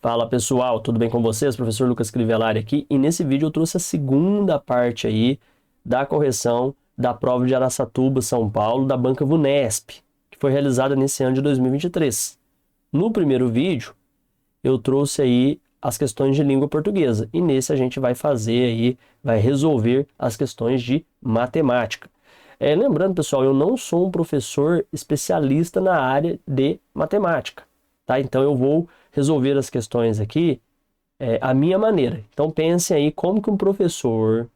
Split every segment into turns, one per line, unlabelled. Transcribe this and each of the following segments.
Fala pessoal, tudo bem com vocês? Professor Lucas Crivellari aqui, e nesse vídeo eu trouxe a segunda parte aí da correção da prova de Araçatuba, São Paulo, da banca VUNESP, que foi realizada nesse ano de 2023. No primeiro vídeo eu trouxe aí as questões de língua portuguesa, e nesse a gente vai fazer aí, vai resolver as questões de matemática. Lembrando pessoal, eu não sou um professor especialista na área de matemática, tá? Então eu vou resolver as questões aqui à minha maneira. Então pensem aí como que um professor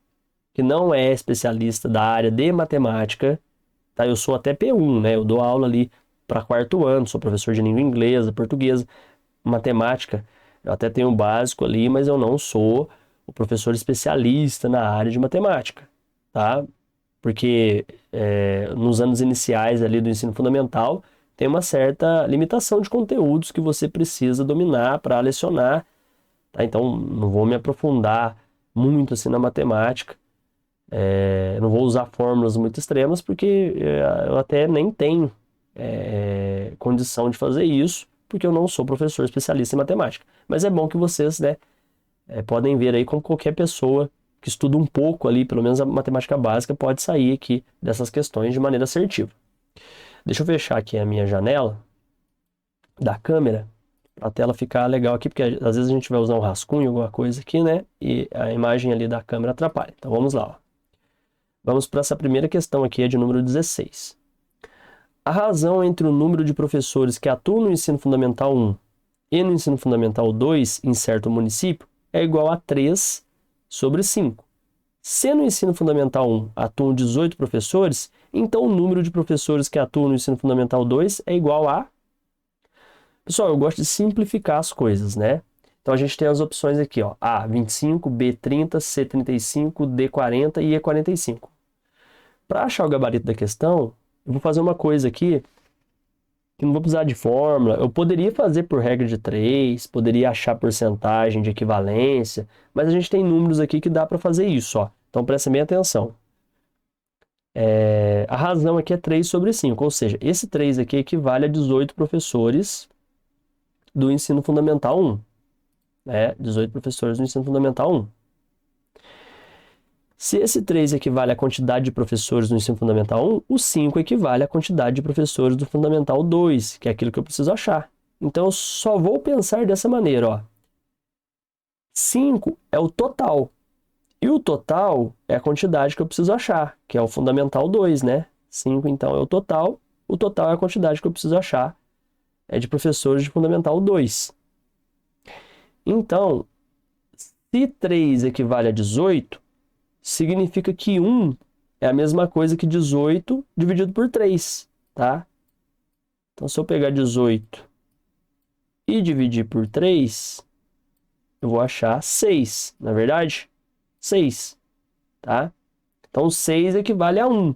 que não é especialista da área de matemática, tá? Eu sou até P1, né? Eu dou aula ali para quarto ano, sou professor de língua inglesa, portuguesa, matemática. Eu até tenho o básico ali, mas eu não sou o professor especialista na área de matemática, tá? Porque nos anos iniciais ali do ensino fundamental tem uma certa limitação de conteúdos que você precisa dominar para lecionar, tá? Então não vou me aprofundar muito assim na matemática, não vou usar fórmulas muito extremas porque eu até nem tenho condição de fazer isso, porque eu não sou professor especialista em matemática. Mas é bom que vocês, né, podem ver aí como qualquer pessoa que estuda um pouco ali, pelo menos a matemática básica, pode sair aqui dessas questões de maneira assertiva. Deixa eu fechar aqui a minha janela da câmera, para a tela ficar legal aqui, porque às vezes a gente vai usar um rascunho, alguma coisa aqui, né? E a imagem ali da câmera atrapalha. Então vamos lá, ó. Vamos para essa primeira questão aqui, é de número 16. A razão entre o número de professores que atuam no ensino fundamental 1 e no ensino fundamental 2 em certo município é igual a 3 sobre 5. Se no ensino fundamental 1 atuam 18 professores, então o número de professores que atuam no ensino fundamental 2 é igual a... Pessoal, eu gosto de simplificar as coisas, né? Então a gente tem as opções aqui, ó, A, 25, B, 30, C, 35, D, 40 e E, 45. Para achar o gabarito da questão, eu vou fazer uma coisa aqui que não vou precisar de fórmula. Eu poderia fazer por regra de 3, poderia achar porcentagem de equivalência, mas a gente tem números aqui que dá para fazer isso, ó. Então prestem bem atenção. A razão aqui é 3 sobre 5, ou seja, esse 3 aqui equivale a 18 professores do ensino fundamental 1. 18 professores do ensino fundamental 1. Se esse 3 equivale à quantidade de professores do ensino fundamental 1, o 5 equivale à quantidade de professores do fundamental 2, que é aquilo que eu preciso achar. Então eu só vou pensar dessa maneira, ó. 5 é o total. E o total é a quantidade que eu preciso achar, que é o fundamental 2, né? 5 então é o total é a quantidade que eu preciso achar de professores de fundamental 2. Então, se 3 equivale a 18, significa que 1 é a mesma coisa que 18 dividido por 3, tá? Então, se eu pegar 18 e dividir por 3, eu vou achar 6, na verdade? 6, tá? Então, 6 equivale a 1.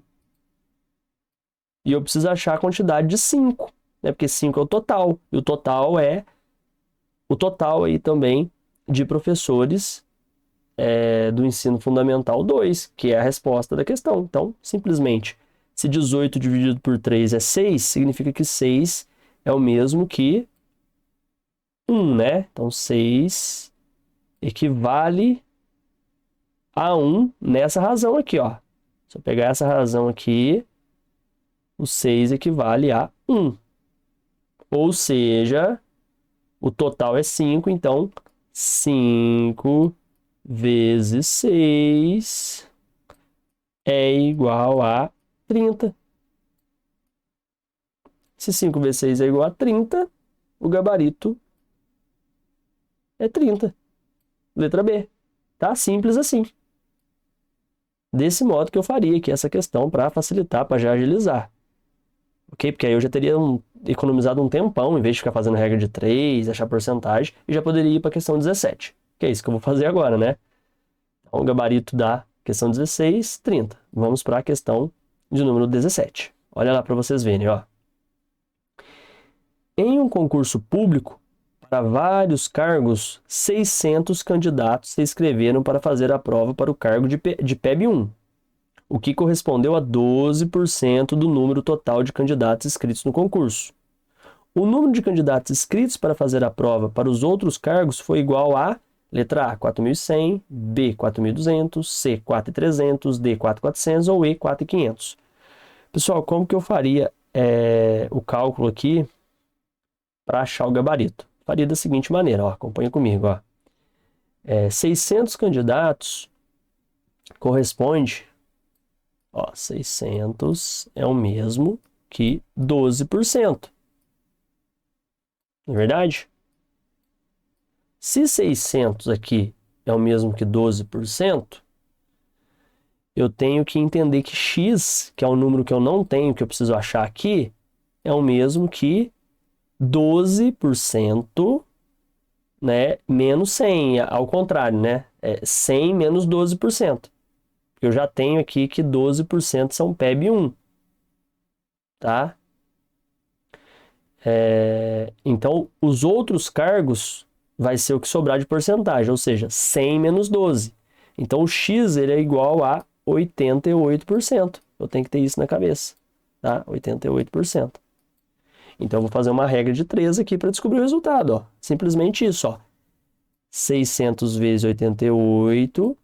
E eu preciso achar a quantidade de 5, né? Porque 5 é o total. E o total é o total aí também de professores do ensino fundamental 2, que é a resposta da questão. Então, simplesmente, se 18 dividido por 3 é 6, significa que 6 é o mesmo que 1, né? Então, 6 equivale a 1 nessa razão aqui, ó. Se eu pegar essa razão aqui, o 6 equivale a 1. Ou seja, o total é 5, então 5 vezes 6 é igual a 30. Se 5 vezes 6 é igual a 30, o gabarito é 30. Letra B. Tá? Simples assim. Desse modo que eu faria aqui essa questão para facilitar, para já agilizar. Ok? Porque aí eu já teria economizado um tempão, em vez de ficar fazendo regra de 3, achar porcentagem, e já poderia ir para a questão 17. Que é isso que eu vou fazer agora, né? Então, o gabarito da questão 16, 30. Vamos para a questão de número 17. Olha lá para vocês verem, ó. Em um concurso público, para vários cargos, 600 candidatos se inscreveram para fazer a prova para o cargo de PEB 1, o que correspondeu a 12% do número total de candidatos inscritos no concurso. O número de candidatos inscritos para fazer a prova para os outros cargos foi igual a letra A, 4.100, B, 4.200, C, 4.300, D, 4.400 ou E, 4.500. Pessoal, como que eu faria o cálculo aqui para achar o gabarito? Faria da seguinte maneira, ó, acompanha comigo. Ó. 600 candidatos corresponde, ó, 600 é o mesmo que 12%. Não é verdade? Se 600 aqui é o mesmo que 12%, eu tenho que entender que x, que é o número que eu não tenho, que eu preciso achar aqui, é o mesmo que 12%, né, menos 100, ao contrário, né? 100 menos 12%. Eu já tenho aqui que 12% são PEB 1, tá? Então, os outros cargos vai ser o que sobrar de porcentagem, ou seja, 100 menos 12. Então, o x ele é igual a 88%. Eu tenho que ter isso na cabeça, tá? 88%. Então, eu vou fazer uma regra de 3 aqui para descobrir o resultado, ó. Simplesmente isso, ó. 600 vezes 88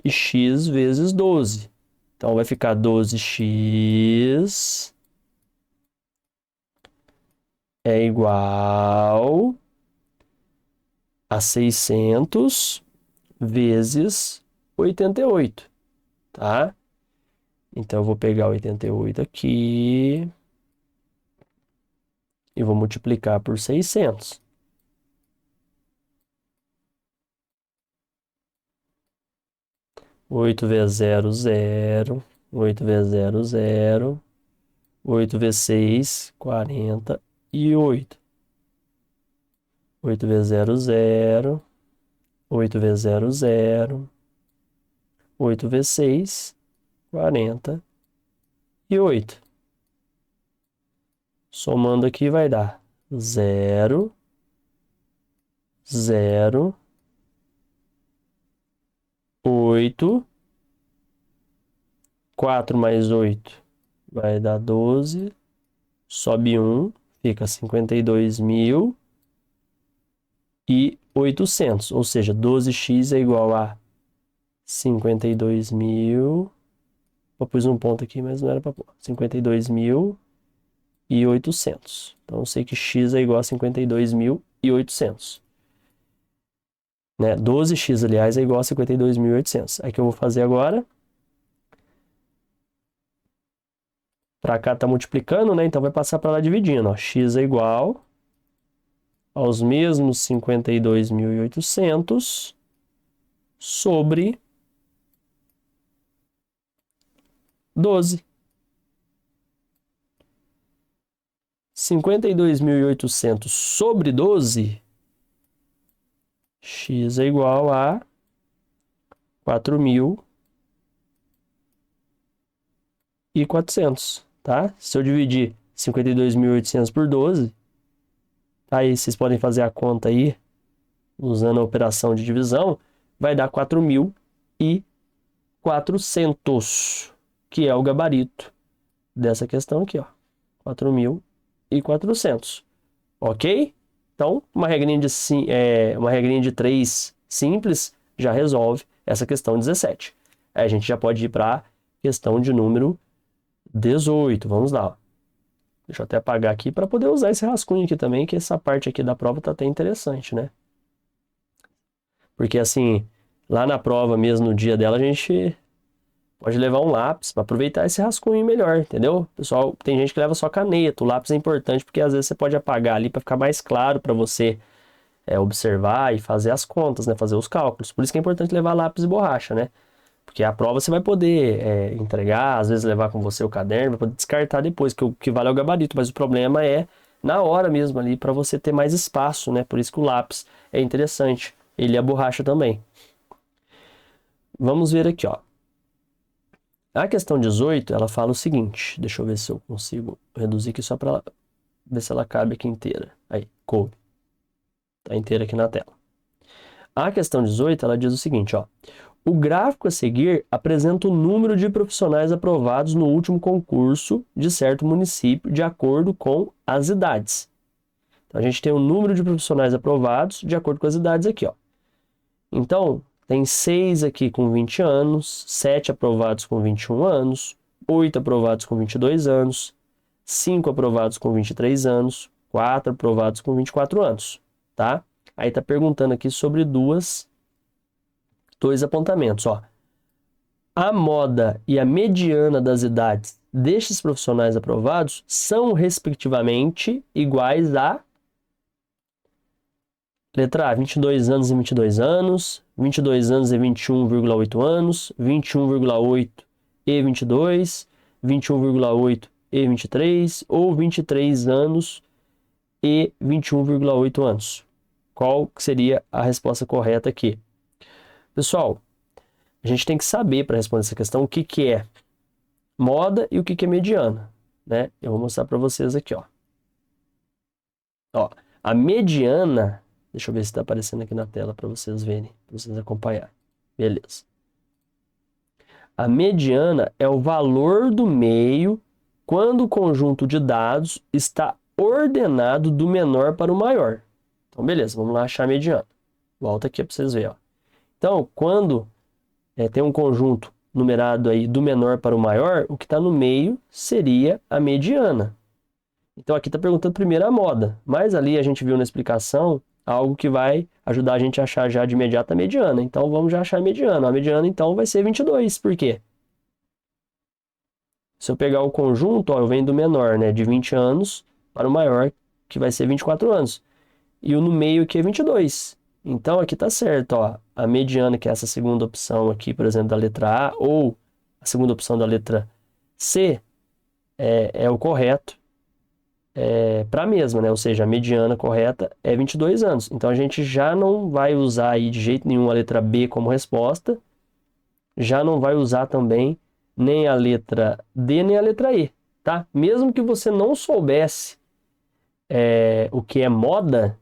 e x vezes 12. Então, vai ficar 12x é igual a 600 vezes 88, tá? Então, eu vou pegar 88 aqui e vou multiplicar por 600. 8 vezes 0, 0. 8 vezes 0, 0. 8 vezes 6, 48. 8 vezes 0, 0. 8 vezes 0, 0. 8 vezes 6, 48. Somando aqui vai dar 0, 0, 8, 4 mais 8 vai dar 12, sobe 1, fica 52.800, ou seja, 12x é igual a 52.000. Eu pus um ponto aqui, mas não era para pôr. 52.800. Então, eu sei que x é igual a 52.800. Né? 12x, aliás, é igual a 52.800. Aí que eu vou fazer agora. Para cá tá multiplicando, né? Então, vai passar para lá dividindo. Ó. X é igual aos mesmos 52.800 sobre 12. 52.800 sobre 12, x é igual a 4.400, tá? Se eu dividir 52.800 por 12, aí vocês podem fazer a conta aí, usando a operação de divisão, vai dar 4.400, que é o gabarito dessa questão aqui, ó. 4.400, ok? Então, uma regrinha de 3 simples já resolve essa questão 17. Aí a gente já pode ir para a questão de número 18. Vamos lá. Ó. Deixa eu até apagar aqui para poder usar esse rascunho aqui também, que essa parte aqui da prova tá até interessante, né? Porque assim, lá na prova mesmo, no dia dela, a gente pode levar um lápis para aproveitar esse rascunho melhor, entendeu? Pessoal, tem gente que leva só caneta, o lápis é importante porque às vezes você pode apagar ali para ficar mais claro para você observar e fazer as contas, né? Fazer os cálculos. Por isso que é importante levar lápis e borracha, né? Porque a prova você vai poder entregar, às vezes levar com você o caderno, vai poder descartar depois, que o que vale é o gabarito, mas o problema é na hora mesmo ali para você ter mais espaço, né? Por isso que o lápis é interessante, ele e a borracha também. Vamos ver aqui, ó. A questão 18, ela fala o seguinte, deixa eu ver se eu consigo reduzir aqui só para ver se ela cabe aqui inteira. Aí, coube. Tá inteira aqui na tela. A questão 18, ela diz o seguinte, ó. O gráfico a seguir apresenta o número de profissionais aprovados no último concurso de certo município de acordo com as idades. Então, a gente tem o número de profissionais aprovados de acordo com as idades aqui, ó. Então, tem 6 aqui com 20 anos, 7 aprovados com 21 anos, 8 aprovados com 22 anos, 5 aprovados com 23 anos, 4 aprovados com 24 anos, tá? Aí tá perguntando aqui sobre dois apontamentos, ó. A moda e a mediana das idades destes profissionais aprovados são, respectivamente, iguais a letra A, 22 anos e 22 anos, 22 anos e 21,8 anos, 21,8 e 22, 21,8 e 23, ou 23 anos e 21,8 anos. Qual seria a resposta correta aqui? Pessoal, a gente tem que saber, para responder essa questão, o que que é moda e o que que é mediana, né? Eu vou mostrar para vocês aqui, ó. Ó, a mediana, deixa eu ver se está aparecendo aqui na tela para vocês verem, para vocês acompanharem. Beleza. A mediana é o valor do meio quando o conjunto de dados está ordenado do menor para o maior. Então, beleza, vamos lá achar a mediana. Volta aqui para vocês verem, ó. Então, quando tem um conjunto numerado aí do menor para o maior, o que está no meio seria a mediana. Então, aqui está perguntando primeiro a moda, mas ali a gente viu na explicação algo que vai ajudar a gente a achar já de imediato a mediana. Então, vamos já achar a mediana. A mediana, então, vai ser 22. Por quê? Se eu pegar o conjunto, ó, eu venho do menor, né, de 20 anos para o maior, que vai ser 24 anos. E o no meio aqui é 22. Então, aqui está certo, ó. A mediana, que é essa segunda opção aqui, por exemplo, da letra A, ou a segunda opção da letra C, é o correto para a mesma, né? Ou seja, a mediana correta é 22 anos. Então, a gente já não vai usar aí de jeito nenhum a letra B como resposta, já não vai usar também nem a letra D, nem a letra E, tá? Mesmo que você não soubesse o que é moda,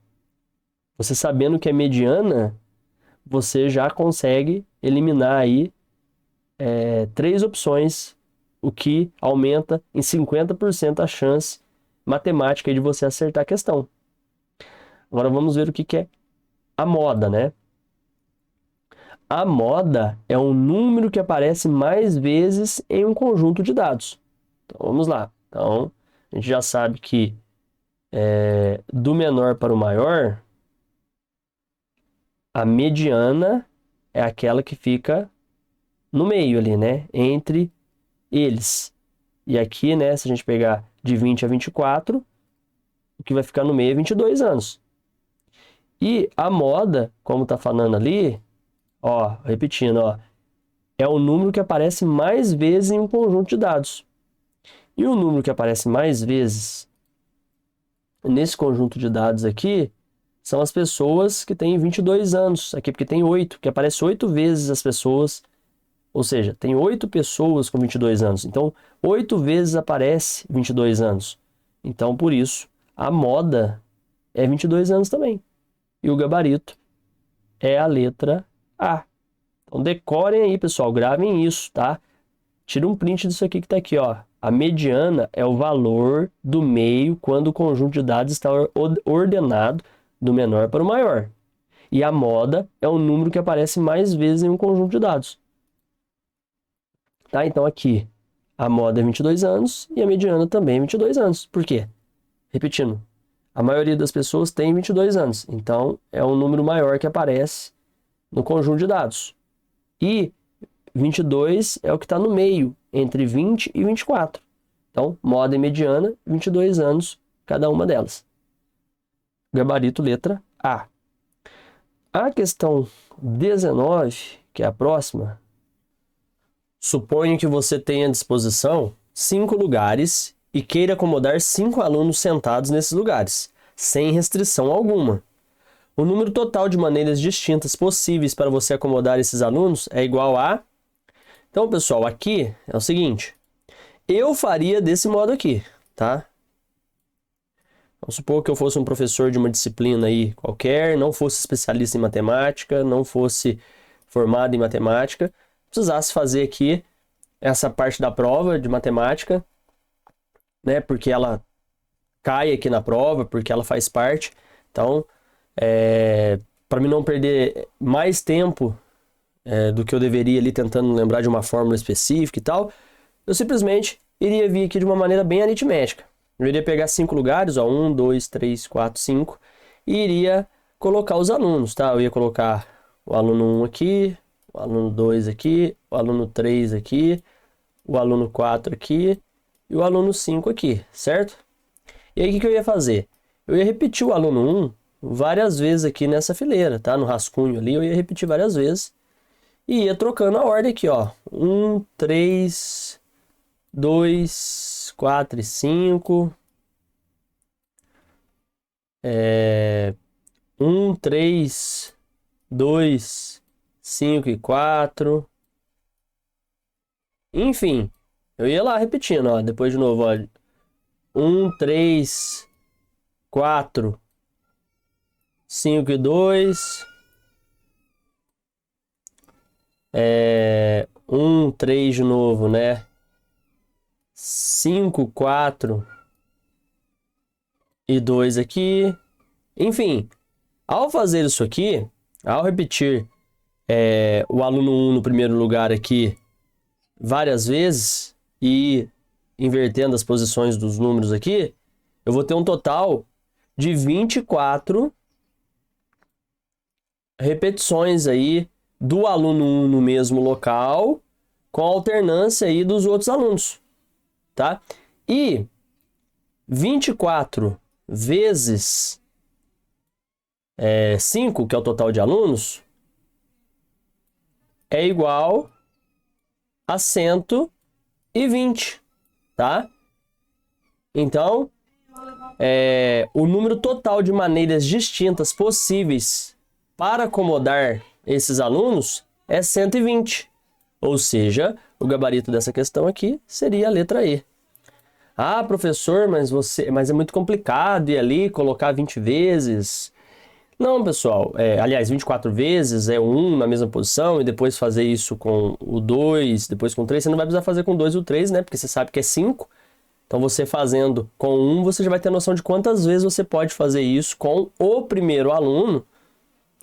você sabendo que é mediana, você já consegue eliminar aí 3 opções, o que aumenta em 50% a chance matemática de você acertar a questão. Agora vamos ver o que é a moda, né? A moda é um número que aparece mais vezes em um conjunto de dados. Então vamos lá. Então a gente já sabe que do menor para o maior, a mediana é aquela que fica no meio ali, né? Entre eles. E aqui, né, se a gente pegar de 20 a 24, o que vai ficar no meio é 22 anos. E a moda, como tá falando ali, ó, repetindo, ó, é o número que aparece mais vezes em um conjunto de dados. E o número que aparece mais vezes nesse conjunto de dados aqui são as pessoas que têm 22 anos. Aqui porque tem 8, que aparece 8 vezes as pessoas. Ou seja, tem 8 pessoas com 22 anos. Então, 8 vezes aparece 22 anos. Então, por isso, a moda é 22 anos também. E o gabarito é a letra A. Então, decorem aí, pessoal. Gravem isso, tá? Tira um print disso aqui que está aqui, ó. A mediana é o valor do meio quando o conjunto de dados está ordenado do menor para o maior. E a moda é o número que aparece mais vezes em um conjunto de dados. Tá? Então aqui a moda é 22 anos e a mediana também é 22 anos. Por quê? Repetindo, a maioria das pessoas tem 22 anos. Então é um número maior que aparece no conjunto de dados. E 22 é o que está no meio, entre 20 e 24. Então, moda e mediana, 22 anos cada uma delas. Gabarito letra A. A questão 19, que é a próxima, suponho que você tenha à disposição 5 lugares e queira acomodar 5 alunos sentados nesses lugares, sem restrição alguma. O número total de maneiras distintas possíveis para você acomodar esses alunos é igual a... Então, pessoal, aqui é o seguinte. Eu faria desse modo aqui, tá? Vamos supor que eu fosse um professor de uma disciplina aí qualquer, não fosse especialista em matemática, não fosse formado em matemática, precisasse fazer aqui essa parte da prova de matemática, né? Porque ela cai aqui na prova, porque ela faz parte. Então, para mim não perder mais tempo do que eu deveria ali tentando lembrar de uma fórmula específica e tal, eu simplesmente iria vir aqui de uma maneira bem aritmética. Eu iria pegar 5 lugares, ó, 1, 2, 3, 4, 5, e iria colocar os alunos, tá? Eu ia colocar o aluno 1 aqui, o aluno 2 aqui, o aluno 3 aqui, o aluno 4 aqui e o aluno 5 aqui, certo? E aí o que eu ia fazer? Eu ia repetir o aluno 1 várias vezes aqui nessa fileira, tá? No rascunho ali eu ia repetir várias vezes e ia trocando a ordem aqui, ó. 1, 3, 2, 4 e 5. 1, 3, 2, 5 e 4. Enfim, eu ia lá repetindo, ó. Depois de novo, ó. 1, 3, 4, 5 e 2. 1, 3 de novo, né? 5, 4 e 2 aqui. Enfim, ao fazer isso aqui, ao repetir o aluno 1 no primeiro lugar aqui várias vezes e invertendo as posições dos números aqui, eu vou ter um total de 24 repetições aí do aluno 1 no mesmo local, com alternância aí dos outros alunos, tá? E 24 vezes 5, que é o total de alunos, é igual a 120, tá? Então, o número total de maneiras distintas possíveis para acomodar esses alunos é 120. Ou seja, o gabarito dessa questão aqui seria a letra E. Ah, professor, mas é muito complicado ir ali colocar 20 vezes. Não, pessoal. Aliás, 24 vezes é o 1 na mesma posição e depois fazer isso com o 2, depois com o 3. Você não vai precisar fazer com o 2 e o 3, né? Porque você sabe que é 5. Então, você fazendo com o 1, você já vai ter noção de quantas vezes você pode fazer isso com o primeiro aluno,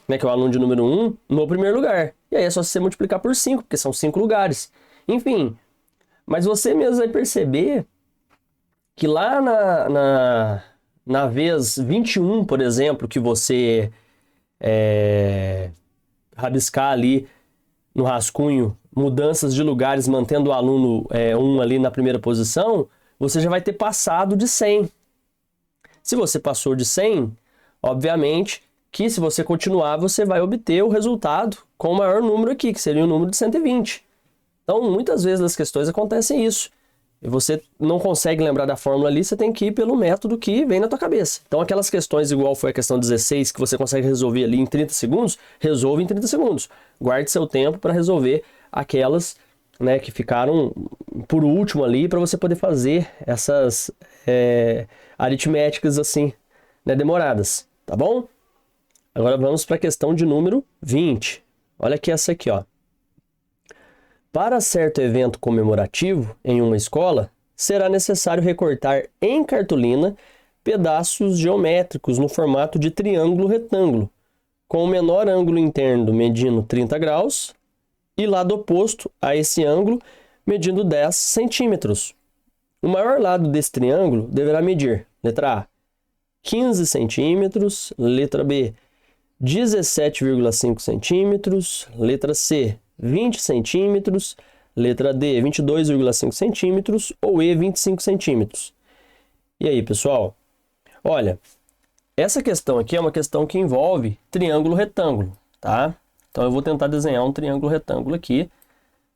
né, que é o aluno de número 1, no primeiro lugar. E aí é só você multiplicar por 5, porque são 5 lugares. Enfim, mas você mesmo vai perceber que lá na vez 21, por exemplo, que você rabiscar ali no rascunho mudanças de lugares, mantendo o aluno 1 ali na primeira posição, você já vai ter passado de 100. Se você passou de 100, obviamente que se você continuar, você vai obter o resultado com o maior número aqui, que seria o número de 120. Então, muitas vezes nas questões acontecem isso. E você não consegue lembrar da fórmula ali, você tem que ir pelo método que vem na tua cabeça. Então, aquelas questões, igual foi a questão 16, que você consegue resolver ali em 30 segundos, resolve em 30 segundos. Guarde seu tempo para resolver aquelas, né, que ficaram por último ali, para você poder fazer essas aritméticas assim, né, demoradas, tá bom? Agora vamos para a questão de número 20. Olha aqui essa aqui, ó. Para certo evento comemorativo em uma escola, será necessário recortar em cartolina pedaços geométricos no formato de triângulo-retângulo, com o menor ângulo interno medindo 30 graus e lado oposto a esse ângulo medindo 10 centímetros. O maior lado desse triângulo deverá medir, letra A, 15 centímetros, letra B, 17,5 centímetros, letra C, 20 centímetros, letra D, 22,5 centímetros ou E, 25 centímetros. E aí, pessoal? Olha, essa questão aqui é uma questão que envolve triângulo-retângulo, tá? Então, eu vou tentar desenhar um triângulo-retângulo aqui.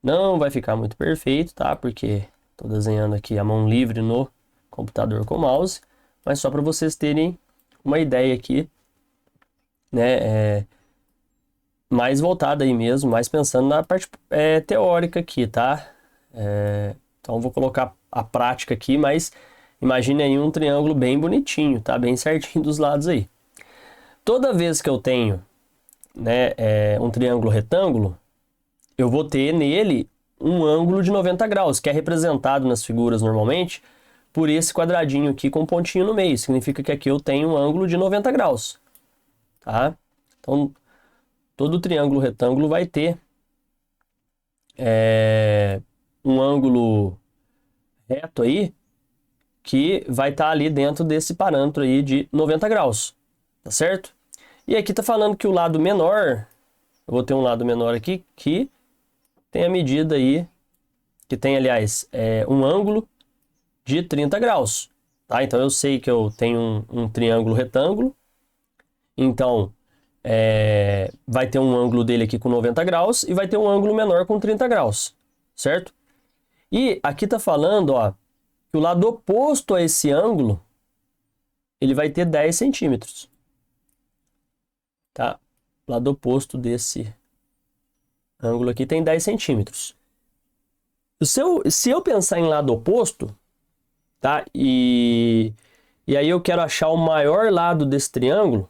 Não vai ficar muito perfeito, tá? Porque estou desenhando aqui a mão livre no computador com o mouse, mas só para vocês terem uma ideia aqui, né? Mais voltada aí mesmo, mais pensando na parte teórica aqui, tá? Então, vou colocar a prática aqui, mas imagine aí um triângulo bem bonitinho, tá? Bem certinho dos lados aí. Toda vez que eu tenho, né, um triângulo retângulo, eu vou ter nele um ângulo de 90 graus, que é representado nas figuras normalmente por esse quadradinho aqui com um pontinho no meio. Significa que aqui eu tenho um ângulo de 90 graus. Tá? Então, todo triângulo retângulo vai ter um ângulo reto aí que vai estar ali dentro desse parâmetro aí de 90 graus. Tá certo? E aqui tá falando que o lado menor, eu vou ter um lado menor aqui que tem a medida aí, que tem, aliás, um ângulo de 30 graus. Tá? Então, eu sei que eu tenho um triângulo retângulo. Então, vai ter um ângulo dele aqui com 90 graus e vai ter um ângulo menor com 30 graus. Certo? E aqui tá falando, ó, que o lado oposto a esse ângulo, ele vai ter 10 centímetros. Tá? O lado oposto desse ângulo aqui tem 10 centímetros. Se eu pensar em lado oposto, tá? E aí eu quero achar o maior lado desse triângulo,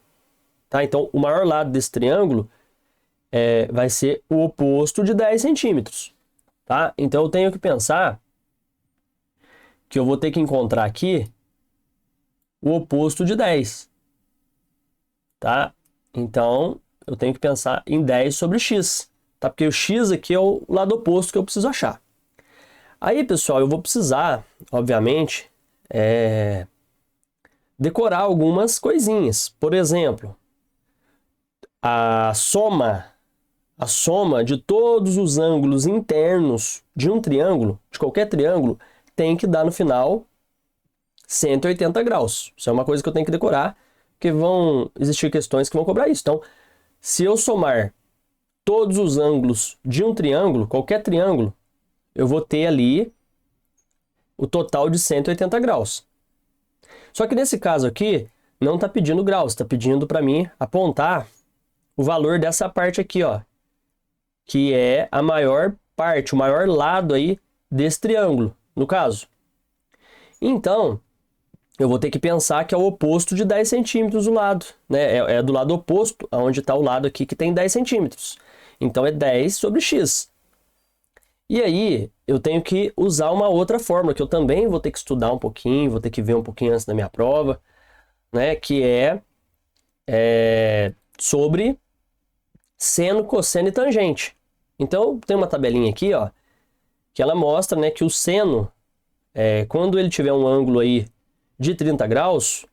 tá? Então, o maior lado desse triângulo vai ser o oposto de 10 centímetros, tá? Então, eu tenho que pensar que eu vou ter que encontrar aqui o oposto de 10, tá? Então, eu tenho que pensar em 10 sobre x, tá? Porque o x aqui é o lado oposto que eu preciso achar. Aí, pessoal, eu vou precisar, obviamente, decorar algumas coisinhas. Por exemplo, a soma de todos os ângulos internos de um triângulo, de qualquer triângulo, tem que dar no final 180 graus. Isso é uma coisa que eu tenho que decorar, porque vão existir questões que vão cobrar isso. Então, se eu somar todos os ângulos de um triângulo, qualquer triângulo, eu vou ter ali o total de 180 graus. Só que nesse caso aqui, não está pedindo graus, está pedindo para mim apontar o valor dessa parte aqui, ó, que é a maior parte, o maior lado aí desse triângulo, no caso. Então, eu vou ter que pensar que é o oposto de 10 centímetros o lado, né? É do lado oposto, onde está o lado aqui que tem 10 centímetros. Então, é 10 sobre x. E aí, eu tenho que usar uma outra fórmula, que eu também vou ter que estudar um pouquinho, vou ter que ver um pouquinho antes da minha prova, né? Que é sobre seno, cosseno e tangente. Então, tem uma tabelinha aqui, ó, que ela mostra, né, que o seno, quando ele tiver um ângulo aí de 30 graus,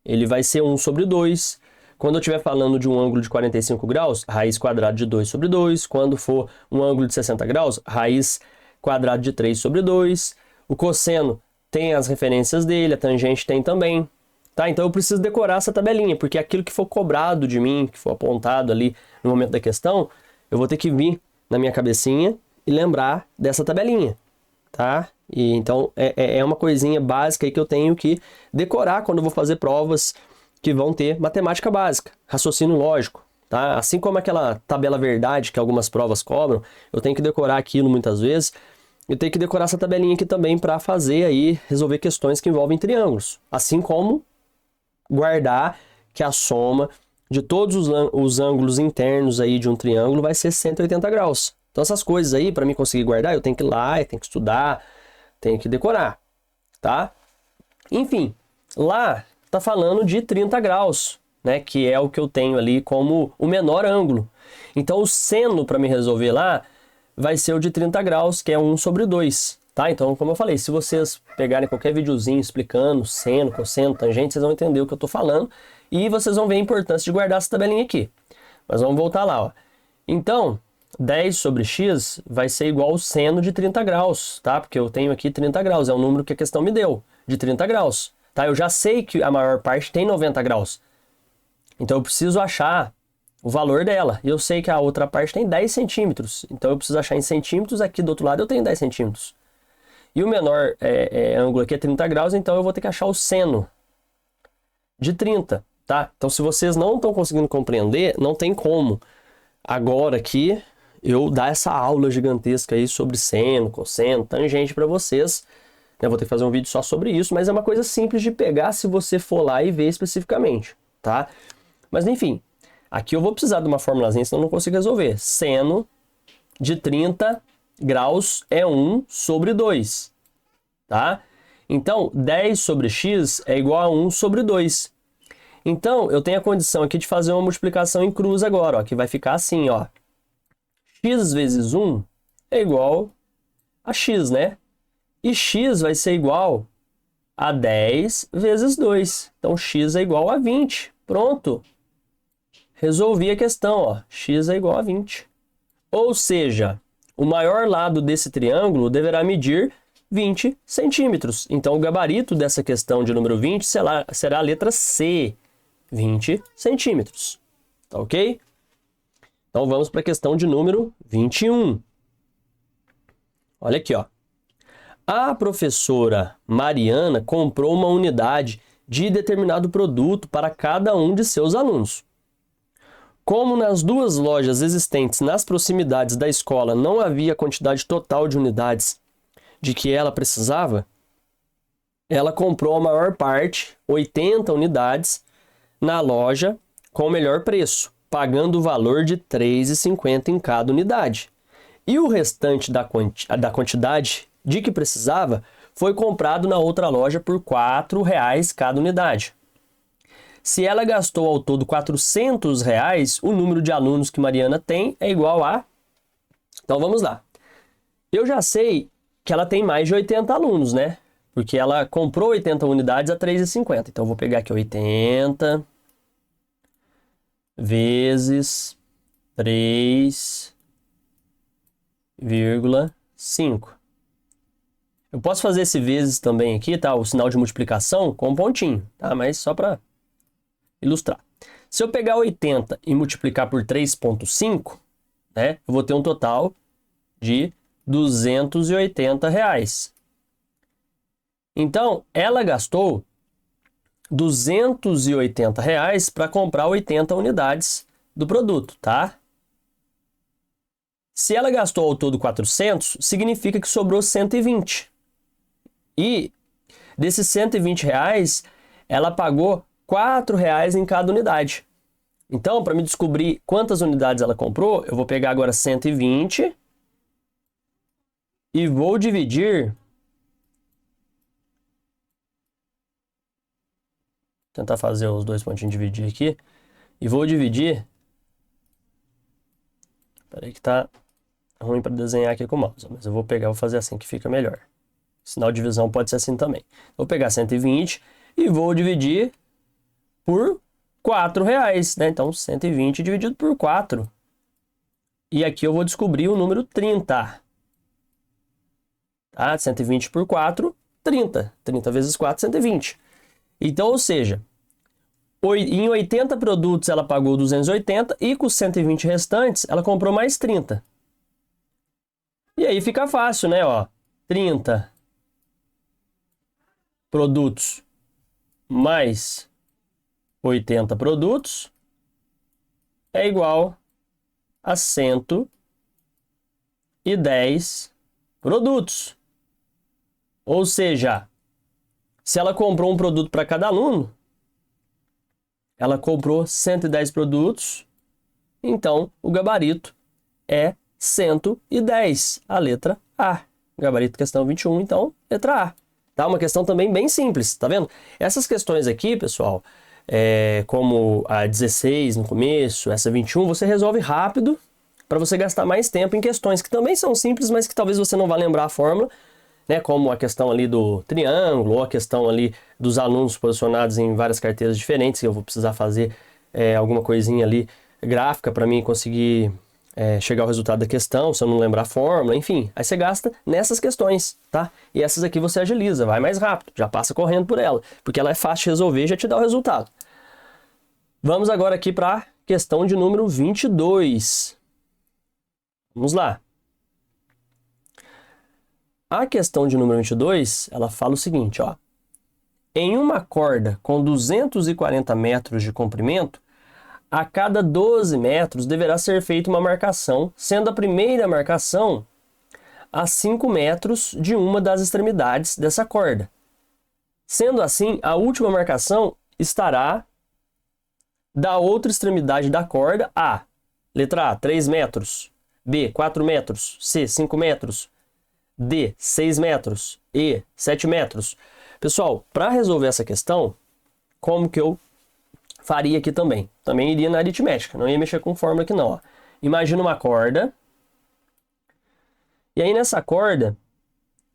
ele vai ser 1 sobre 2. Quando eu estiver falando de um ângulo de 45 graus, raiz quadrada de 2 sobre 2. Quando for um ângulo de 60 graus, raiz quadrada de 3 sobre 2. O cosseno tem as referências dele, a tangente tem também. Tá? Então eu preciso decorar essa tabelinha, porque aquilo que for cobrado de mim, que for apontado ali no momento da questão, eu vou ter que vir na minha cabecinha e lembrar dessa tabelinha. Tá? E então é uma coisinha básica aí que eu tenho que decorar quando eu vou fazer provas que vão ter matemática básica, raciocínio lógico, tá? Assim como aquela tabela verdade que algumas provas cobram, eu tenho que decorar aquilo muitas vezes, eu tenho que decorar essa tabelinha aqui também para fazer aí, resolver questões que envolvem triângulos, assim como guardar que a soma de todos os ângulos internos aí de um triângulo vai ser 180 graus. Então essas coisas aí, para mim conseguir guardar, eu tenho que ir lá, eu tenho que estudar, tenho que decorar, tá? Enfim, lá tá falando de 30 graus, né? Que é o que eu tenho ali como o menor ângulo. Então, o seno para me resolver lá vai ser o de 30 graus, que é 1 sobre 2, tá? Então, como eu falei, se vocês pegarem qualquer videozinho explicando seno, cosseno, tangente, vocês vão entender o que eu tô falando e vocês vão ver a importância de guardar essa tabelinha aqui. Mas vamos voltar lá, ó. Então, 10 sobre x vai ser igual ao seno de 30 graus, tá? Porque eu tenho aqui 30 graus, é o número que a questão me deu, de 30 graus. Tá? Eu já sei que a maior parte tem 90 graus. Então eu preciso achar o valor dela. E eu sei que a outra parte tem 10 centímetros. Então eu preciso achar em centímetros. Aqui do outro lado eu tenho 10 centímetros. E o menor ângulo aqui é 30 graus. Então eu vou ter que achar o seno de 30. Tá? Então se vocês não estão conseguindo compreender, não tem como agora aqui eu dar essa aula gigantesca aí sobre seno, cosseno, tangente para vocês. Eu vou ter que fazer um vídeo só sobre isso, mas é uma coisa simples de pegar se você for lá e ver especificamente, tá? Mas enfim, aqui eu vou precisar de uma formulazinha, senão eu não consigo resolver. Seno de 30 graus é 1 sobre 2, tá? Então, 10 sobre x é igual a 1 sobre 2. Então, eu tenho a condição aqui de fazer uma multiplicação em cruz agora, ó, que vai ficar assim, ó. X vezes 1 é igual a x, né? E x vai ser igual a 10 vezes 2. Então, x é igual a 20. Pronto. Resolvi a questão, ó. X é igual a 20. Ou seja, o maior lado desse triângulo deverá medir 20 centímetros. Então, o gabarito dessa questão de número 20 será a letra C, 20 centímetros. Tá ok? Então, vamos para a questão de número 21. Olha aqui, ó. A professora Mariana comprou uma unidade de determinado produto para cada um de seus alunos. Como nas duas lojas existentes nas proximidades da escola não havia a quantidade total de unidades de que ela precisava, ela comprou a maior parte, 80 unidades, na loja com o melhor preço, pagando o valor de R$ 3,50 em cada unidade. E o restante da quantidade de que precisava foi comprado na outra loja por R$ 4,00 cada unidade. Se ela gastou ao todo R$ 400, o número de alunos que Mariana tem é igual a... Então vamos lá. Eu já sei que ela tem mais de 80 alunos, né? Porque ela comprou 80 unidades a R$ 3,50. Então eu vou pegar aqui 80 vezes 3,5. Eu posso fazer esse vezes também aqui, tá? O sinal de multiplicação com um pontinho, tá? Mas só para ilustrar. Se eu pegar 80 e multiplicar por 3,5, né? Eu vou ter um total de R$ 280. Então, ela gastou R$ 280 para comprar 80 unidades do produto, tá? Se ela gastou ao todo 400, significa que sobrou 120. E desses 120 reais, ela pagou R$ 4,00 em cada unidade. Então, para me descobrir quantas unidades ela comprou, eu vou pegar agora 120 e vou dividir... Tentar fazer os dois pontinhos dividir aqui. E vou dividir... Espera aí que tá ruim para desenhar aqui com o mouse, mas eu vou pegar, vou fazer assim que fica melhor. Sinal de divisão pode ser assim também. Vou pegar 120 e vou dividir por R$ 4,00, né? Então, 120 dividido por 4. E aqui eu vou descobrir o número 30. Tá? 120 por 4, 30. 30 vezes 4, 120. Então, ou seja, em 80 produtos ela pagou 280 e com os 120 restantes ela comprou mais 30. E aí fica fácil, né? Ó, 30 produtos mais 80 produtos é igual a 110 produtos. Ou seja, se ela comprou um produto para cada aluno, ela comprou 110 produtos, então o gabarito é 110, a letra A. Gabarito questão 21, então, letra A. Tá? Uma questão também bem simples, tá vendo? Essas questões aqui, pessoal, como a 16 no começo, essa 21, você resolve rápido para você gastar mais tempo em questões que também são simples, mas que talvez você não vá lembrar a fórmula, né, como a questão ali do triângulo, ou a questão ali dos alunos posicionados em várias carteiras diferentes, que eu vou precisar fazer alguma coisinha ali gráfica para mim conseguir chegar ao resultado da questão, se eu não lembrar a fórmula, enfim. Aí você gasta nessas questões, tá? E essas aqui você agiliza, vai mais rápido, já passa correndo por ela, porque ela é fácil de resolver e já te dá o resultado. Vamos agora aqui para a questão de número 22. Vamos lá. A questão de número 22, ela fala o seguinte, ó. Em uma corda com 240 metros de comprimento, a cada 12 metros deverá ser feita uma marcação, sendo a primeira marcação a 5 metros de uma das extremidades dessa corda. Sendo assim, a última marcação estará da outra extremidade da corda a, letra A, 3 metros, B, 4 metros, C, 5 metros, D, 6 metros, E, 7 metros. Pessoal, para resolver essa questão, como que eu faria aqui também? Também iria na aritmética, não ia mexer com fórmula aqui não. Ó. Imagina uma corda. E aí nessa corda,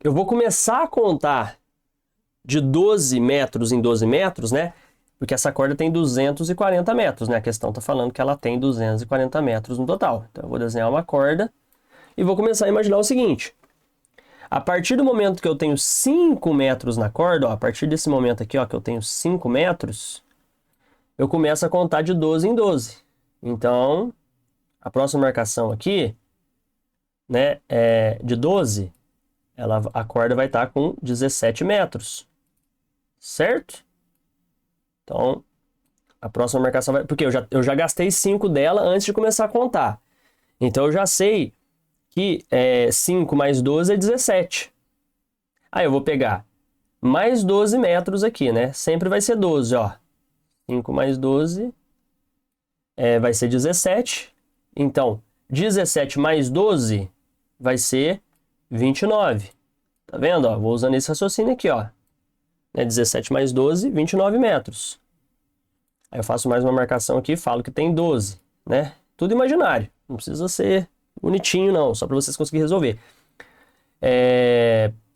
eu vou começar a contar de 12 metros em 12 metros, né? Porque essa corda tem 240 metros, né? A questão está falando que ela tem 240 metros no total. Então eu vou desenhar uma corda e vou começar a imaginar o seguinte. A partir do momento que eu tenho 5 metros na corda, ó, a partir desse momento aqui, ó, que eu tenho 5 metros, eu começo a contar de 12 em 12. Então, a próxima marcação aqui, né, de 12, a corda vai estar com 17 metros. Certo? Então, a próxima marcação vai... Porque eu já gastei 5 dela antes de começar a contar. Então, eu já sei que 5 mais 12 é 17. Aí, eu vou pegar mais 12 metros aqui, né? Sempre vai ser 12, ó. 5 mais 12 vai ser 17. Então, 17 mais 12 vai ser 29. Tá vendo? Ó, vou usando esse raciocínio aqui, ó. 17 mais 12, 29 metros. Aí eu faço mais uma marcação aqui e falo que tem 12, né? Tudo imaginário. Não precisa ser bonitinho, não. Só para vocês conseguirem resolver.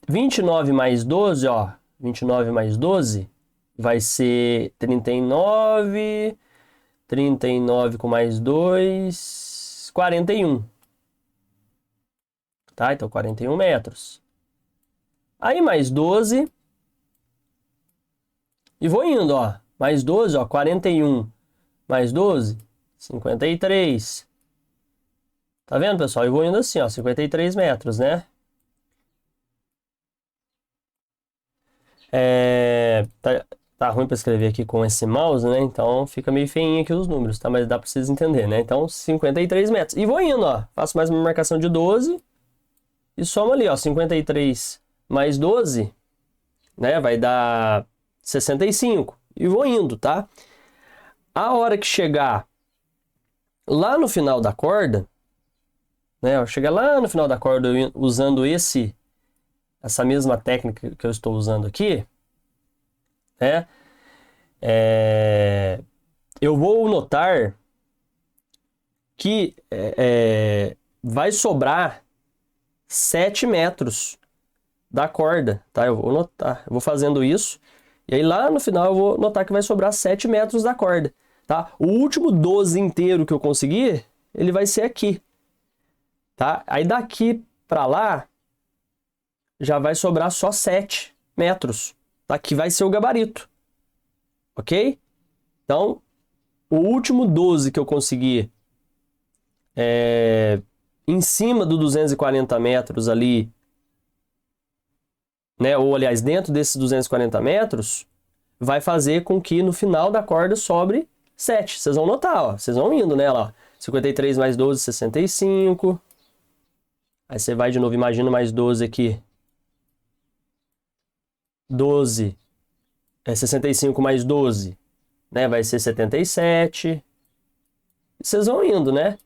29 mais 12, ó. 29 mais 12 vai ser 39. 39 com mais 2, 41. Tá? Então, 41 metros. Aí, mais 12... E vou indo, ó. Mais 12, ó. 41 mais 12, 53. Tá vendo, pessoal? E vou indo assim, ó. 53 metros, né? Tá ruim para escrever aqui com esse mouse, né? Então fica meio feinho aqui os números, tá? Mas dá para vocês entenderem, né? Então, 53 metros. E vou indo, ó. Faço mais uma marcação de 12. E soma ali, ó. 53 mais 12, né? Vai dar 65. E vou indo, tá? A hora que chegar lá no final da corda, né? Chegar lá no final da corda usando essa mesma técnica que eu estou usando aqui, né? Eu vou notar que vai sobrar 7 metros da corda, tá? Eu vou notar, eu vou fazendo isso. E aí lá no final eu vou notar que vai sobrar 7 metros da corda, tá? O último 12 inteiro que eu conseguir, ele vai ser aqui, tá? Aí daqui para lá, já vai sobrar só 7 metros, tá? Que vai ser o gabarito, ok? Então, o último 12 que eu conseguir em cima do 240 metros ali, né, ou aliás, dentro desses 240 metros, vai fazer com que no final da corda sobre 7. Vocês vão notar, ó, vocês vão indo nela, ó. 53 mais 12, 65. Aí você vai de novo, imagina mais 12 aqui. 12, 65 mais 12, né, vai ser 77. E vocês vão indo, né?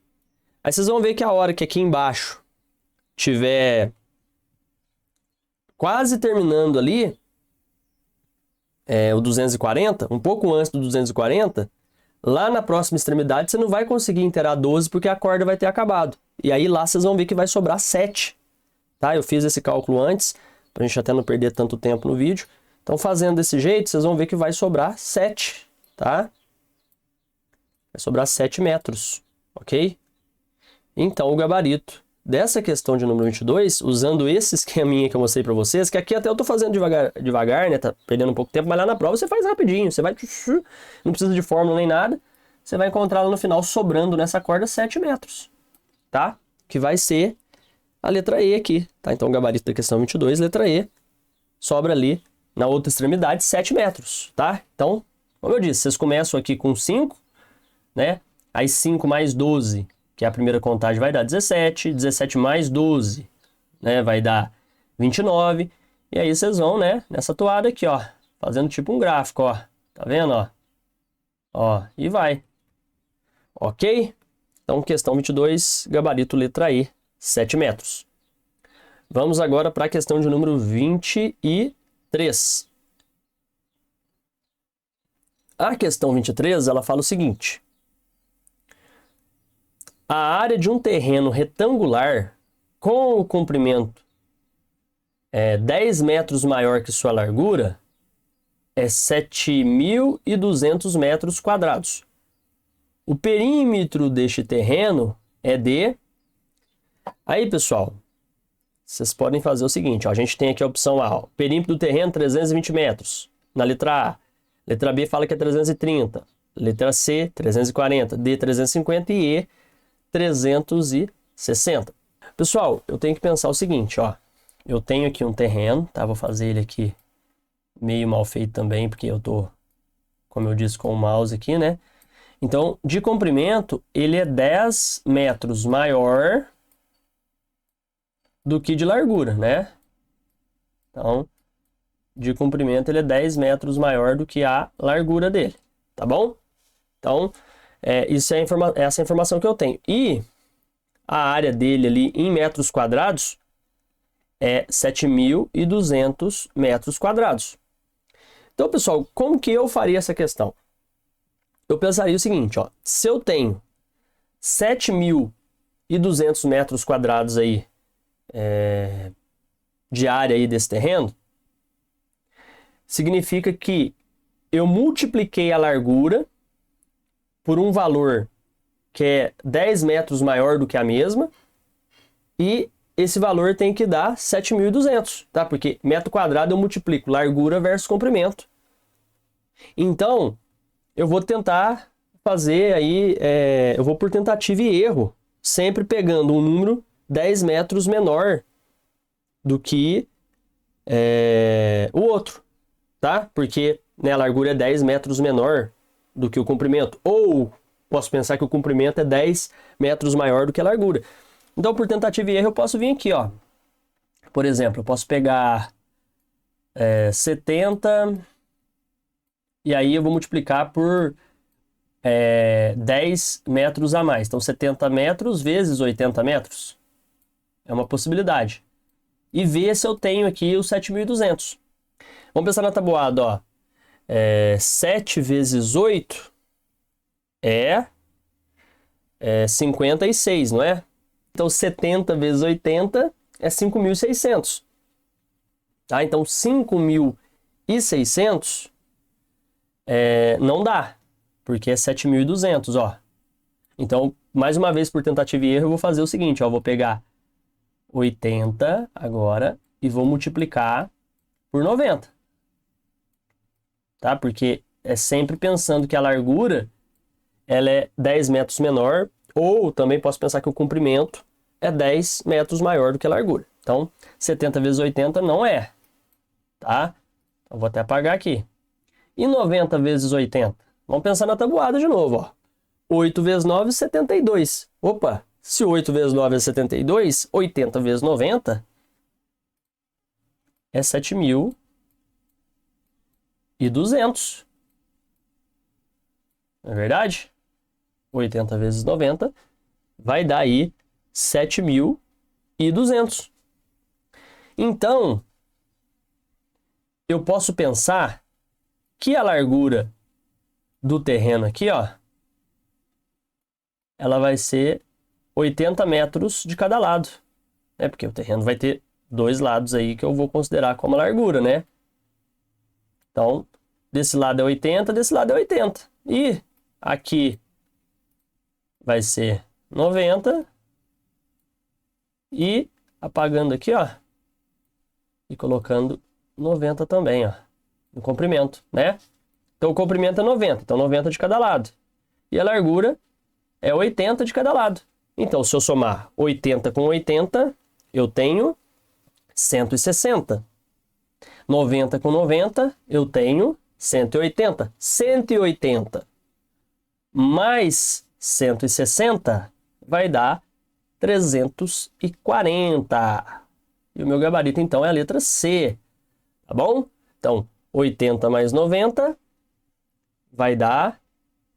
Aí vocês vão ver que a hora que aqui embaixo tiver quase terminando ali, o 240, um pouco antes do 240, lá na próxima extremidade você não vai conseguir inteirar 12 porque a corda vai ter acabado. E aí lá vocês vão ver que vai sobrar 7. Tá? Eu fiz esse cálculo antes, pra gente até não perder tanto tempo no vídeo. Então fazendo desse jeito, vocês vão ver que vai sobrar 7, tá? Vai sobrar 7 metros, ok? Então o gabarito dessa questão de número 22, usando esse esqueminha que eu mostrei para vocês, que aqui até eu tô fazendo devagar, né? Tá perdendo um pouco de tempo, mas lá na prova você faz rapidinho. Você vai... Não precisa de fórmula nem nada. Você vai encontrar lá no final sobrando nessa corda 7 metros, tá? Que vai ser a letra E aqui, tá? Então o gabarito da questão 22, letra E, sobra ali na outra extremidade 7 metros, tá? Então, como eu disse, vocês começam aqui com 5, né? Aí 5 mais 12, que é a primeira contagem, vai dar 17. 17 mais 12, né? Vai dar 29. E aí vocês vão, né? Nessa toada aqui, ó. Fazendo tipo um gráfico, ó. Tá vendo, ó? Ó, e vai. Ok? Então, questão 22, gabarito letra E, 7 metros. Vamos agora para a questão de número 23. A questão 23, ela fala o seguinte: a área de um terreno retangular com o comprimento 10 metros maior que sua largura é 7.200 metros quadrados. O perímetro deste terreno é de... Aí, pessoal, vocês podem fazer o seguinte, ó, a gente tem aqui a opção A, ó, perímetro do terreno 320 metros, na letra A. Letra B fala que é 330, letra C 340, D 350 e E 360. Pessoal, eu tenho que pensar o seguinte, ó, eu tenho aqui um terreno, tá? Vou fazer ele aqui meio mal feito também, porque eu tô, como eu disse, com o mouse aqui, né? Então, de comprimento, ele é 10 metros maior do que de largura, né? Então, de comprimento, ele é 10 metros maior do que a largura dele, tá bom? Então, isso é essa informação que eu tenho. E a área dele ali em metros quadrados é 7.200 metros quadrados. Então, pessoal, como que eu faria essa questão? Eu pensaria o seguinte, ó, se eu tenho 7.200 metros quadrados aí, de área aí desse terreno, significa que eu multipliquei a largura por um valor que é 10 metros maior do que a mesma, e esse valor tem que dar 7.200, tá? Porque metro quadrado eu multiplico largura versus comprimento. Então, eu vou tentar fazer aí, eu vou por tentativa e erro, sempre pegando um número 10 metros menor do que o outro, tá? Porque, né, a largura é 10 metros menor do que o comprimento. Ou posso pensar que o comprimento é 10 metros maior do que a largura. Então, por tentativa e erro, eu posso vir aqui, ó. Por exemplo, eu posso pegar 70, e aí eu vou multiplicar por 10 metros a mais. Então, 70 metros vezes 80 metros. É uma possibilidade. E ver se eu tenho aqui os 7.200. Vamos pensar na tabuada, ó. 7 vezes 8 é 56, não é? Então, 70 vezes 80 é 5.600. Tá? Então, 5.600 não dá, porque é 7.200, ó. Então, mais uma vez, por tentativa e erro, eu vou fazer o seguinte, ó. Eu vou pegar 80 agora e vou multiplicar por 90. Tá? Porque é sempre pensando que a largura ela é 10 metros menor, ou também posso pensar que o comprimento é 10 metros maior do que a largura. Então, 70 vezes 80 não é, tá? Então, vou até apagar aqui. E 90 vezes 80? Vamos pensar na tabuada de novo, ó. 8 vezes 9 é 72. Opa, se 8 vezes 9 é 72, 80 vezes 90 é 7.200. Não é verdade? 80 vezes 90 vai dar aí 7.200. Então, eu posso pensar que a largura do terreno aqui, ó, ela vai ser 80 metros de cada lado, né? Porque o terreno vai ter dois lados aí que eu vou considerar como largura, né? Então, desse lado é 80, desse lado é 80. E aqui vai ser 90. E apagando aqui, ó. E colocando 90 também, ó. No comprimento, né? Então, o comprimento é 90. Então, 90 de cada lado. E a largura é 80 de cada lado. Então, se eu somar 80 com 80, eu tenho 160. 90 com 90, eu tenho 180. 180 mais 160 vai dar 340. E o meu gabarito, então, é a letra C. Tá bom? Então, 80 mais 90 vai dar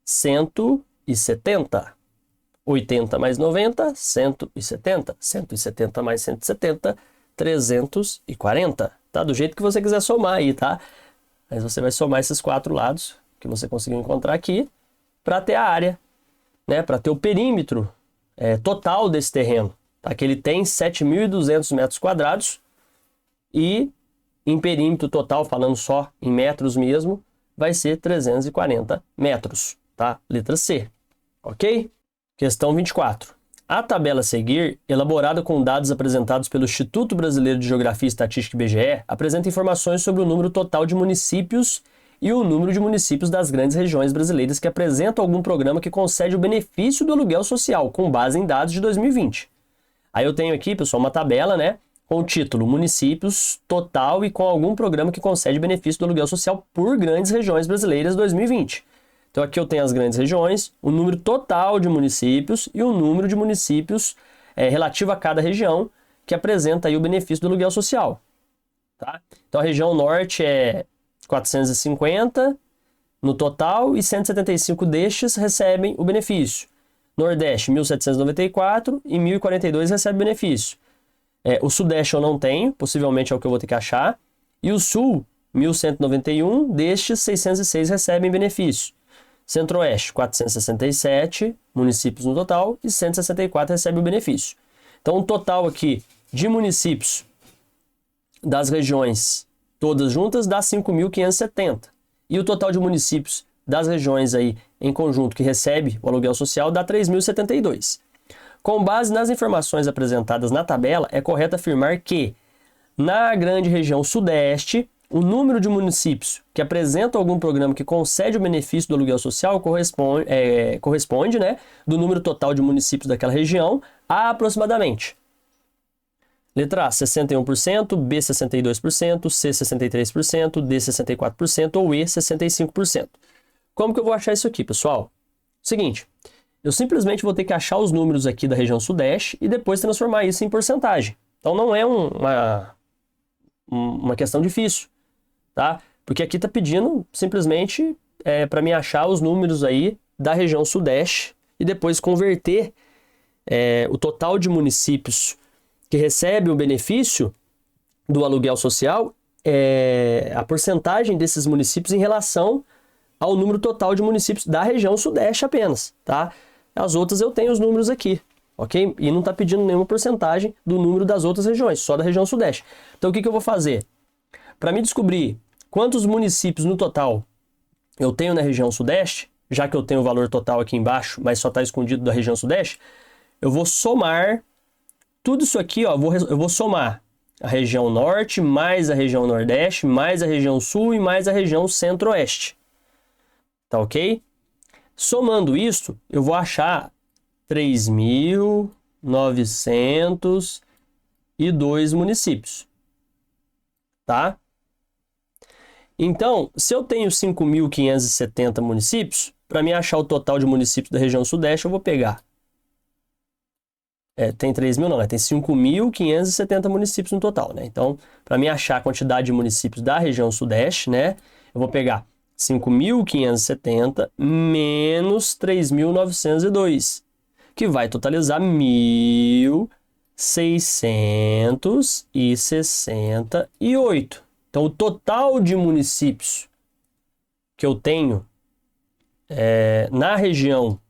170. 80 mais 90, 170. 170 mais 170, 340. Tá? Do jeito que você quiser somar aí, tá? Mas você vai somar esses quatro lados, que você conseguiu encontrar aqui, para ter a área, né? Para ter o perímetro total desse terreno, tá? Que ele tem 7.200 metros quadrados e em perímetro total, falando só em metros mesmo, vai ser 340 metros, tá? Letra C, ok? Questão 24. A tabela a seguir, elaborada com dados apresentados pelo Instituto Brasileiro de Geografia e Estatística IBGE, apresenta informações sobre o número total de municípios e o número de municípios das grandes regiões brasileiras que apresentam algum programa que concede o benefício do aluguel social, com base em dados de 2020. Aí eu tenho aqui, pessoal, uma tabela, né, com o título Municípios Total e com algum programa que concede benefício do aluguel social por grandes regiões brasileiras 2020. Então aqui eu tenho as grandes regiões, o número total de municípios e o número de municípios relativo a cada região que apresenta aí o benefício do aluguel social. Tá? Então a região norte é 450 no total e 175 destes recebem o benefício. Nordeste 1.794 e 1.042 recebe benefício. O sudeste eu não tenho, possivelmente é o que eu vou ter que achar. E o sul, 1.191, destes 606 recebem benefício. Centro-Oeste, 467 municípios no total e 164 recebem o benefício. Então, o total aqui de municípios das regiões todas juntas dá 5.570. E o total de municípios das regiões aí em conjunto que recebe o aluguel social dá 3.072. Com base nas informações apresentadas na tabela, é correto afirmar que na grande região sudeste, o número de municípios que apresentam algum programa que concede o benefício do aluguel social corresponde, né, do número total de municípios daquela região a aproximadamente. Letra A, 61%, B, 62%, C, 63%, D, 64% ou E, 65%. Como que eu vou achar isso aqui, pessoal? Seguinte, eu simplesmente vou ter que achar os números aqui da região sudeste e depois transformar isso em porcentagem. Então não é uma questão difícil. Tá? Porque aqui está pedindo simplesmente para mim achar os números aí da região sudeste e depois converter o total de municípios que recebem o benefício do aluguel social, a porcentagem desses municípios em relação ao número total de municípios da região sudeste apenas. Tá? As outras eu tenho os números aqui, ok? E não está pedindo nenhuma porcentagem do número das outras regiões, só da região sudeste. Então o que eu vou fazer? Para me descobrir quantos municípios no total eu tenho na região sudeste, já que eu tenho o valor total aqui embaixo, mas só está escondido da região sudeste, eu vou somar tudo isso aqui, ó, eu vou somar a região norte, mais a região nordeste, mais a região sul e mais a região centro-oeste. Tá ok? Somando isso, eu vou achar 3.902 municípios. Tá? Então, se eu tenho 5.570 municípios, para mim achar o total de municípios da região sudeste, eu vou pegar. Tem 3.000 não, tem 5.570 municípios no total, né? Então, para mim achar a quantidade de municípios da região sudeste, né? Eu vou pegar 5.570 menos 3.902, que vai totalizar 1.668. Então, o total de municípios que eu tenho na região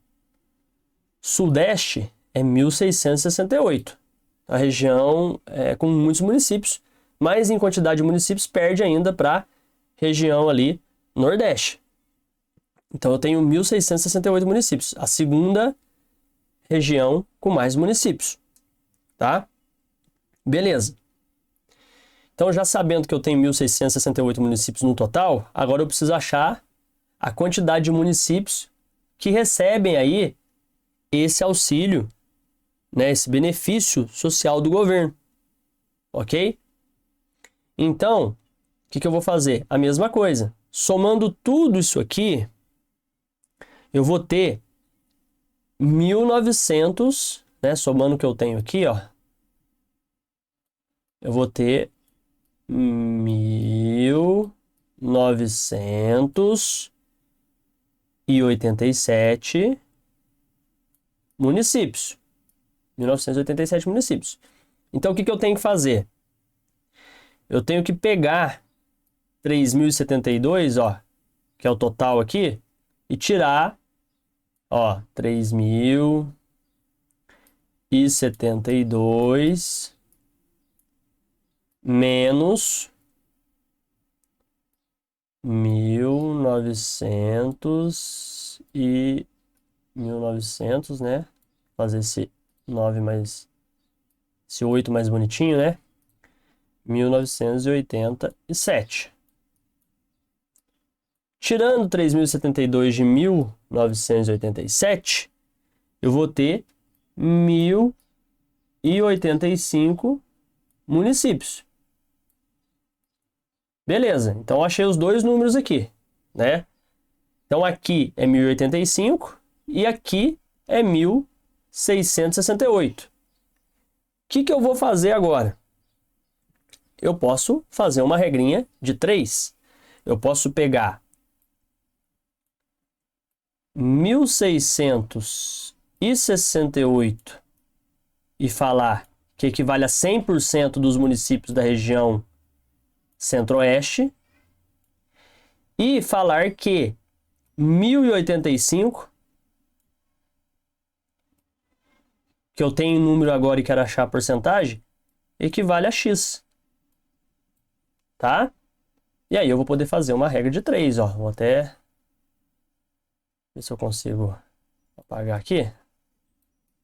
sudeste é 1.668. A região com muitos municípios, mas em quantidade de municípios perde ainda para a região ali nordeste. Então, eu tenho 1.668 municípios. A segunda região com mais municípios. Tá? Beleza. Então, já sabendo que eu tenho 1.668 municípios no total, agora eu preciso achar a quantidade de municípios que recebem aí esse auxílio, né, esse benefício social do governo. Ok? Então, o que eu vou fazer? A mesma coisa. Somando tudo isso aqui, eu vou ter 1.900, né, somando o que eu tenho aqui, ó, eu vou ter 1.987 municípios. 1.987 municípios. Então, o que eu tenho que fazer? Eu tenho que pegar 3.072, ó, que é o total aqui, e tirar, ó, 3.072 menos 1900, né? Fazer esse 9 mais... esse 8 mais bonitinho, né? 1987. Tirando 3.072 de 1987, eu vou ter 1.085 municípios. Beleza, então eu achei os dois números aqui, né? Então aqui é 1.085 e aqui é 1.668. O que eu vou fazer agora? Eu posso fazer uma regrinha de 3. Eu posso pegar 1.668 e falar que equivale a 100% dos municípios da região Centro-Oeste e falar que 1.085, que eu tenho número agora e quero achar a porcentagem, equivale a X. Tá? E aí eu vou poder fazer uma regra de 3, ó. Vou até ver se eu consigo apagar aqui.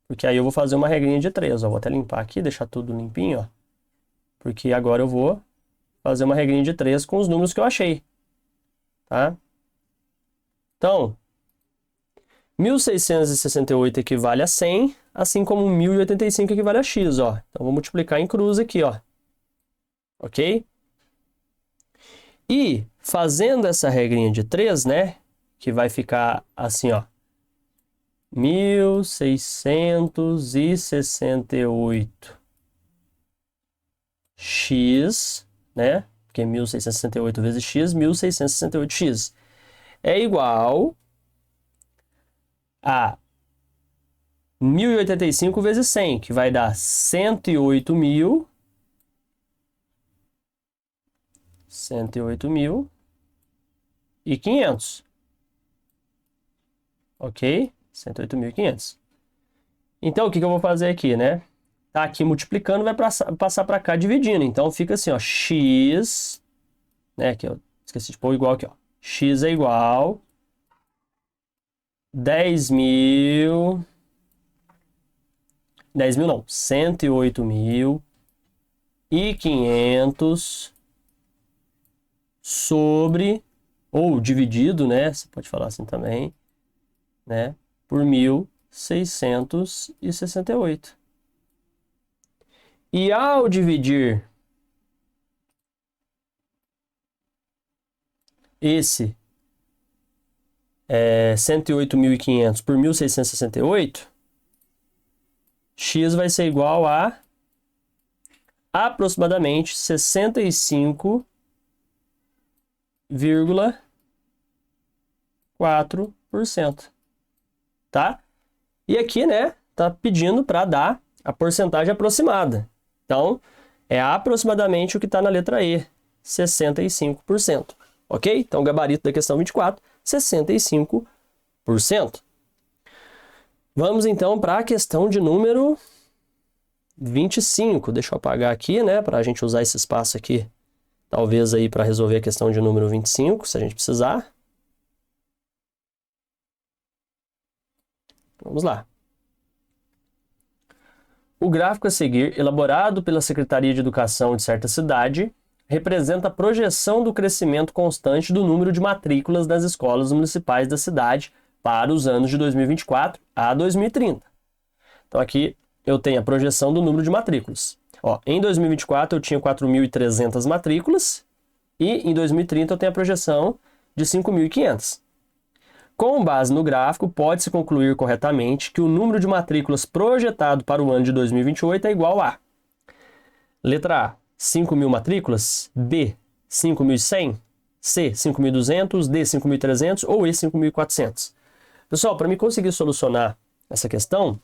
Porque aí eu vou fazer uma regrinha de 3, ó. Vou até limpar aqui, deixar tudo limpinho, ó. Porque agora eu vou fazer uma regrinha de 3 com os números que eu achei. Tá? Então, 1.668 equivale a 100, assim como 1.085 equivale a X, ó. Então, vou multiplicar em cruz aqui, ó. Ok? E, fazendo essa regrinha de 3, né? Que vai ficar assim, ó. 1.668 X, né? Porque 1.668 vezes X, 1.668X é igual a 1.085 vezes 100, que vai dar 108.500. Ok? 108.500. Então, o que eu vou fazer aqui, né? Tá aqui multiplicando, vai passar para cá dividindo. Então, fica assim, ó, X, né? Que eu esqueci de pôr igual aqui, ó. X é igual 10.000 não, 108.500 sobre, ou dividido, né? Você pode falar assim também, né? Por 1.668. E ao dividir esse 108.500 por 1.668, X vai ser igual a aproximadamente 65,4%. Tá? E aqui, né, tá pedindo para dar a porcentagem aproximada. Então, é aproximadamente o que está na letra E, 65%. Ok? Então, o gabarito da questão 24, 65%. Vamos, então, para a questão de número 25. Deixa eu apagar aqui, né, para a gente usar esse espaço aqui, talvez aí para resolver a questão de número 25, se a gente precisar. Vamos lá. O gráfico a seguir, elaborado pela Secretaria de Educação de certa cidade, representa a projeção do crescimento constante do número de matrículas das escolas municipais da cidade para os anos de 2024 a 2030. Então aqui eu tenho a projeção do número de matrículas. Ó, em 2024 eu tinha 4.300 matrículas e em 2030 eu tenho a projeção de 5.500. Com base no gráfico, pode-se concluir corretamente que o número de matrículas projetado para o ano de 2028 é igual a: letra A, 5.000 matrículas, B, 5.100, C, 5.200, D, 5.300 ou E, 5.400. Pessoal, para mim conseguir solucionar essa questão,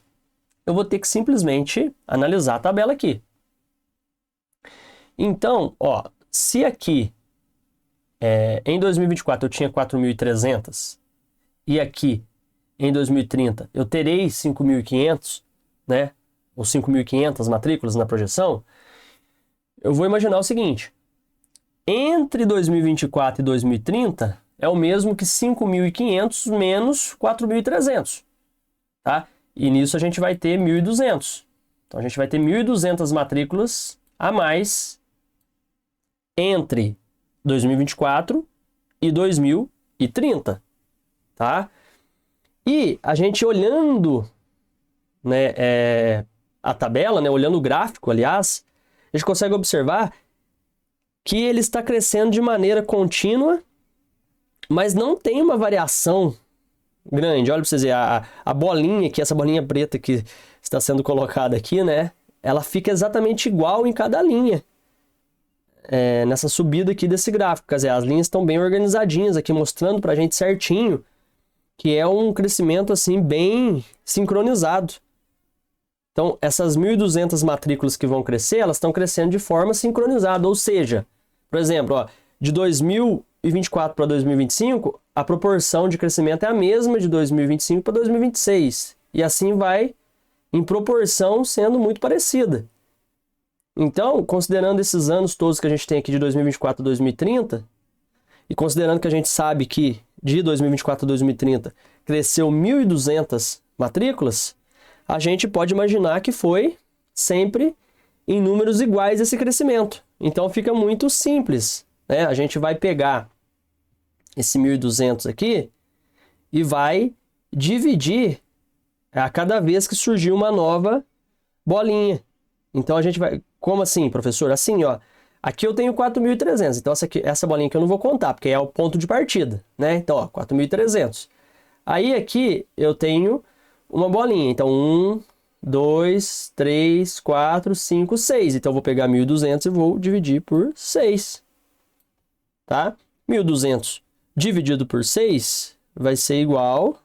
eu vou ter que simplesmente analisar a tabela aqui. Então, ó, se aqui em 2024 eu tinha 4.300 e aqui em 2030 eu terei 5.500, né? Ou 5.500 matrículas na projeção, eu vou imaginar o seguinte: entre 2024 e 2030 é o mesmo que 5.500 menos 4.300, tá? E nisso a gente vai ter 1.200. Então a gente vai ter 1.200 matrículas a mais entre 2024 e 2030, tá? E a gente olhando, né, a tabela, né, olhando o gráfico, aliás, a gente consegue observar que ele está crescendo de maneira contínua, mas não tem uma variação grande. Olha para vocês verem, a bolinha aqui, essa bolinha preta que está sendo colocada aqui, né, ela fica exatamente igual em cada linha. Nessa subida aqui desse gráfico, quer dizer, as linhas estão bem organizadinhas aqui, mostrando para a gente certinho que é um crescimento assim bem sincronizado. Então, essas 1.200 matrículas que vão crescer, elas estão crescendo de forma sincronizada, ou seja, por exemplo, ó, de 2024 para 2025, a proporção de crescimento é a mesma de 2025 para 2026, e assim vai em proporção sendo muito parecida. Então, considerando esses anos todos que a gente tem aqui de 2024 a 2030, e considerando que a gente sabe que de 2024 a 2030 cresceu 1.200 matrículas, a gente pode imaginar que foi sempre em números iguais esse crescimento. Então fica muito simples, né? A gente vai pegar esse 1.200 aqui e vai dividir a cada vez que surgir uma nova bolinha. Então a gente vai... Como assim, professor? Assim, ó. Aqui eu tenho 4.300. Então essa bolinha aqui eu não vou contar, porque é o ponto de partida, né? Então, ó, 4.300. Aí aqui eu tenho uma bolinha. Então, 1, 2, 3, 4, 5, 6. Então, eu vou pegar 1.200 e vou dividir por 6. Tá? 1.200 dividido por 6 vai ser igual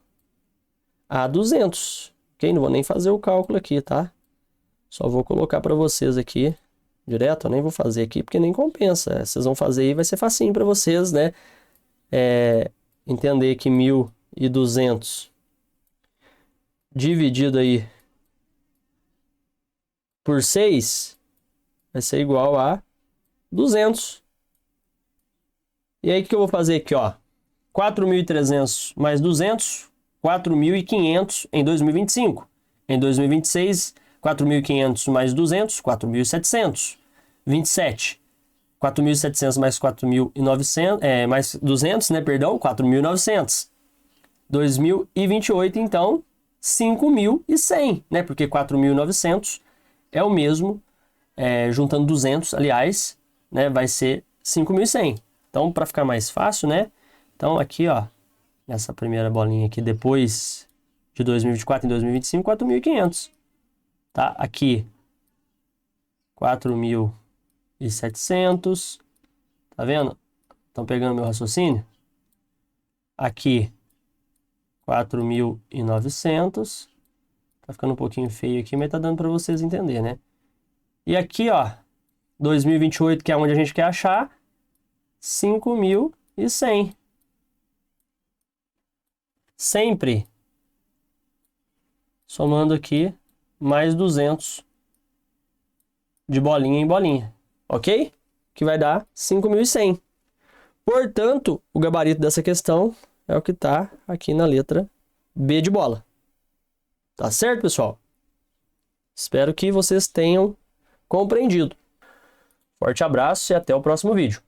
a 200. Ok? Não vou nem fazer o cálculo aqui, tá? Só vou colocar para vocês aqui direto. Eu nem vou fazer aqui porque nem compensa. Vocês vão fazer aí, vai ser facinho para vocês, né? Entender que 1.200 dividido aí por 6 vai ser igual a 200. E aí, o que eu vou fazer aqui, ó? 4.300 mais 200, 4.500 em 2025. Em 2026, 4.500 mais 200, 4.700. 27. 4.700 mais 4.900, mais 200, né, perdão, 4.900. 2028, então, 5.100, né, porque 4.900 é o mesmo, juntando 200, aliás, né, vai ser 5.100. Então, para ficar mais fácil, né, então aqui, ó, essa primeira bolinha aqui, depois de 2024 em 2025, 4.500, tá? Aqui, 4.700, tá vendo? Estão pegando meu raciocínio? Aqui, 4.900, tá ficando um pouquinho feio aqui, mas tá dando para vocês entenderem, né? E aqui, ó, 2028, que é onde a gente quer achar, 5.100. Sempre somando aqui mais 200 de bolinha em bolinha, ok? Que vai dar 5.100. Portanto, o gabarito dessa questão é o que está aqui na letra B de bola. Tá certo, pessoal? Espero que vocês tenham compreendido. Forte abraço e até o próximo vídeo.